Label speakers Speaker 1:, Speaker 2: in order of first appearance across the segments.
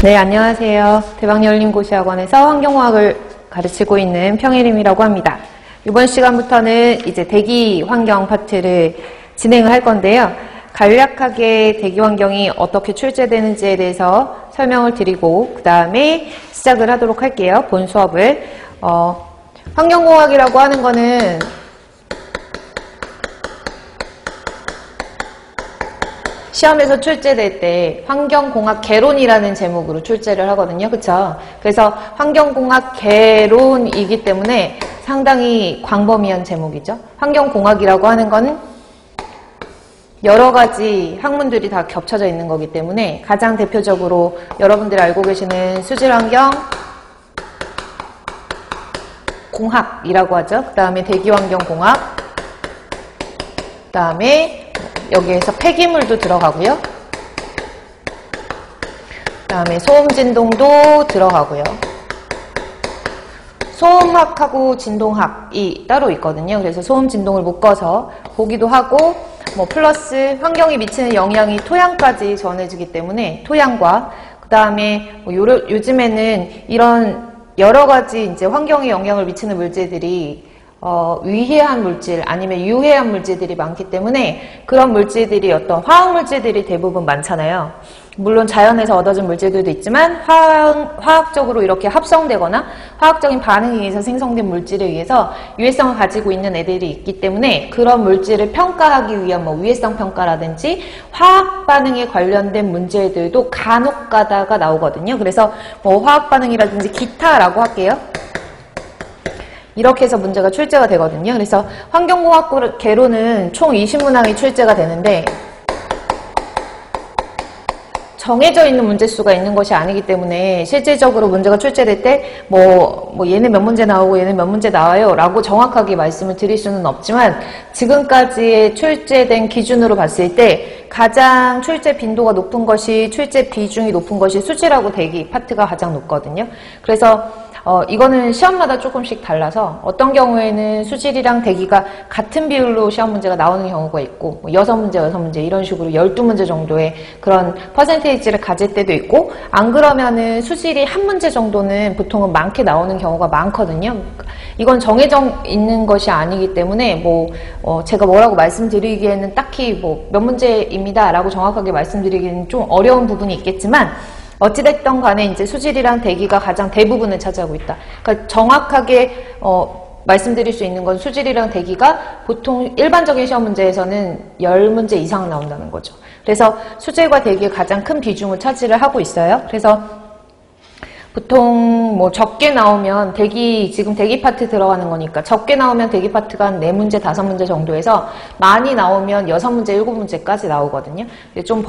Speaker 1: 네, 안녕하세요. 대박열린고시학원에서 환경공학을 가르치고 있는 평혜림이라고 합니다. 이번 시간부터는 이제 대기 환경 파트를 진행을 할 건데요. 간략하게 대기 환경이 어떻게 출제되는지에 대해서 설명을 드리고 그 다음에 시작을 하도록 할게요. 본 수업을. 환경공학이라고 하는 거는 시험에서 출제될 때 환경공학 개론이라는 제목으로 출제를 하거든요. 그쵸? 그래서 환경공학 개론이기 때문에 상당히 광범위한 제목이죠. 환경공학이라고 하는 거는 여러 가지 학문들이 다 겹쳐져 있는 거기 때문에 가장 대표적으로 여러분들이 알고 계시는 수질환경 공학이라고 하죠. 그 다음에 대기환경공학, 그 다음에 여기에서 폐기물도 들어가고요. 그 다음에 소음진동도 들어가고요. 소음학하고 진동학이 따로 있거든요. 그래서 소음진동을 묶어서 보기도 하고 플러스 환경에 미치는 영향이 토양까지 전해지기 때문에 토양과 그 다음에 요즘에는 이런 여러 가지 이제 환경에 영향을 미치는 물질들이 위해한 물질 아니면 유해한 물질들이 많기 때문에 그런 물질들이 어떤 화학 물질들이 대부분 많잖아요. 물론 자연에서 얻어진 물질들도 있지만 화학적으로 이렇게 합성되거나 화학적인 반응에 의해서 생성된 물질에 의해서 유해성을 가지고 있는 애들이 있기 때문에 그런 물질을 평가하기 위한 위해성 평가라든지 화학 반응에 관련된 문제들도 간혹 가다가 나오거든요. 그래서 화학 반응이라든지 기타라고 할게요. 이렇게 해서 문제가 출제가 되거든요. 그래서 환경공학 개론은 총 20문항이 출제가 되는데 정해져 있는 문제수가 있는 것이 아니기 때문에 실질적으로 문제가 출제될 때 얘는 몇 문제 나오고 얘는 몇 문제 나와요 라고 정확하게 말씀을 드릴 수는 없지만 지금까지 출제된 기준으로 봤을 때 가장 출제 빈도가 높은 것이 출제 비중이 높은 것이 수질하고 대기 파트가 가장 높거든요. 그래서 이거는 시험마다 조금씩 달라서 어떤 경우에는 수질이랑 대기가 같은 비율로 시험 문제가 나오는 경우가 있고 6문제 이런 식으로 12문제 정도의 그런 퍼센테이지를 가질 때도 있고 안 그러면은 수질이 한 문제 정도는 보통은 많게 나오는 경우가 많거든요. 이건 정해져 있는 것이 아니기 때문에 제가 뭐라고 말씀드리기에는 딱히 몇 문제입니다 라고 정확하게 말씀드리기는 좀 어려운 부분이 있겠지만 어찌됐든 간에 이제 수질이랑 대기가 가장 대부분을 차지하고 있다. 그러니까 정확하게 말씀드릴 수 있는 건 수질이랑 대기가 보통 일반적인 시험 문제에서는 10문제 이상 나온다는 거죠. 그래서 수질과 대기가 가장 큰 비중을 차지를 하고 있어요. 그래서 보통 적게 나오면 지금 대기 파트 들어가는 거니까 적게 나오면 대기 파트가 한 4문제, 5문제 정도에서 많이 나오면 6문제, 7문제까지 나오거든요. 좀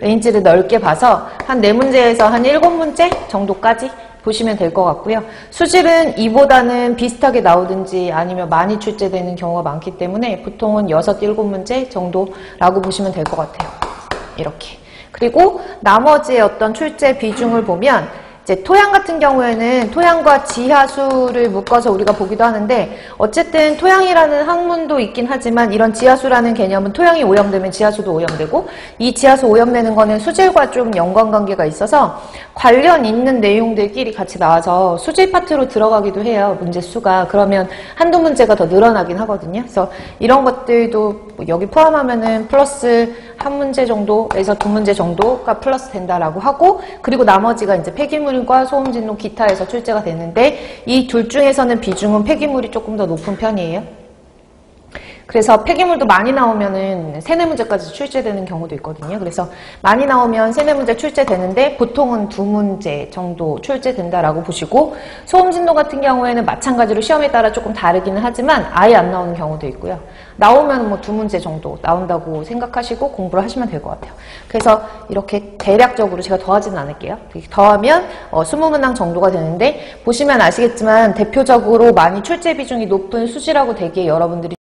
Speaker 1: 레인지를 넓게 봐서 한 4문제에서 한 7문제 정도까지 보시면 될 것 같고요. 수질은 이보다는 비슷하게 나오든지 아니면 많이 출제되는 경우가 많기 때문에 보통은 6, 7문제 정도라고 보시면 될 것 같아요. 이렇게. 그리고 나머지의 어떤 출제 비중을 보면 이제 토양 같은 경우에는 토양과 지하수를 묶어서 우리가 보기도 하는데 어쨌든 토양이라는 학문도 있긴 하지만 이런 지하수라는 개념은 토양이 오염되면 지하수도 오염되고 이 지하수 오염되는 거는 수질과 좀 연관관계가 있어서 관련 있는 내용들끼리 같이 나와서 수질 파트로 들어가기도 해요. 문제 수가. 그러면 한두 문제가 더 늘어나긴 하거든요. 그래서 이런 것들도 여기 포함하면은 플러스 한 문제 정도에서 2문제 정도가 플러스 된다라고 하고 그리고 나머지가 이제 폐기물과 소음진동 기타에서 출제가 되는데 이 둘 중에서는 비중은 폐기물이 조금 더 높은 편이에요. 그래서 폐기물도 많이 나오면은 3, 4문제까지 출제되는 경우도 있거든요. 그래서 많이 나오면 3, 4문제 출제되는데 보통은 2문제 정도 출제된다라고 보시고 소음진동 같은 경우에는 마찬가지로 시험에 따라 조금 다르기는 하지만 아예 안 나오는 경우도 있고요. 나오면 2문제 정도 나온다고 생각하시고 공부를 하시면 될 것 같아요. 그래서 이렇게 대략적으로 제가 더하지는 않을게요. 더하면 20문항 정도가 되는데 보시면 아시겠지만 대표적으로 많이 출제 비중이 높은 수질하고 대기에 여러분들이